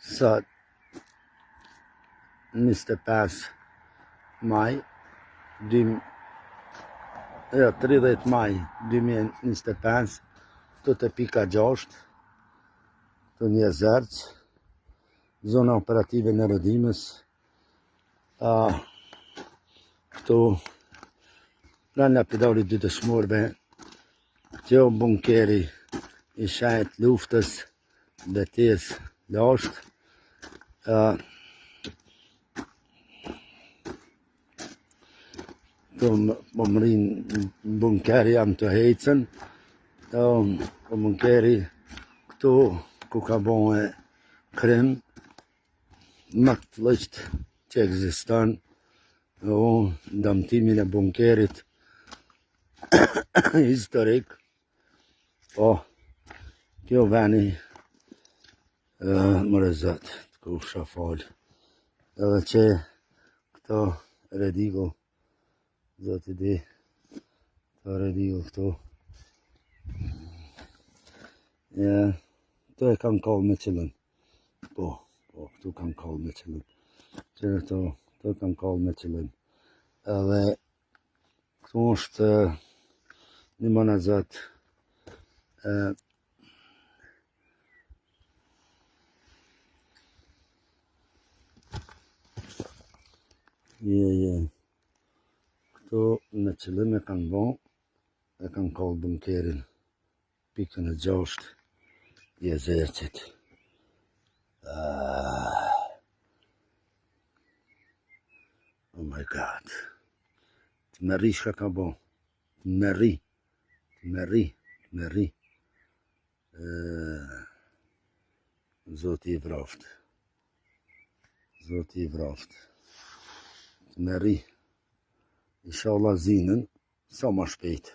Sot 25 maj 30 maj 2025 të të pika 6 të një zërç zona operative në Rëdimës. Këtu pranë lapidari 2 dëshmorëve, kjo bunkeri i shajt luftës betejës lashtë. Po më rinë bunkeri jam të hecën, po bunkeri këtu ku ka bëhe krim më të lësht që ekziston, ndëmtimin e bunkerit historik. Po, kjo veni më rëzat, të kusha falë, edhe që këto rediku, zoti di, këto rediku këtu, këtu e kanë kallë me qëllën, po, këtu kanë kallë me qëllën, që këtu kanë kallë me qëllën, edhe këtu është një mëna zot, këtu në qëllim e kanë bo, e kanë kallë bunkerin, pikën e 6 i zërçit. Oh my God. Të merri shka ka bo, të merri. Zoti i vraftë. Zoti i vraftë. Të merri. Inshallah zinën, sa ma shpejt.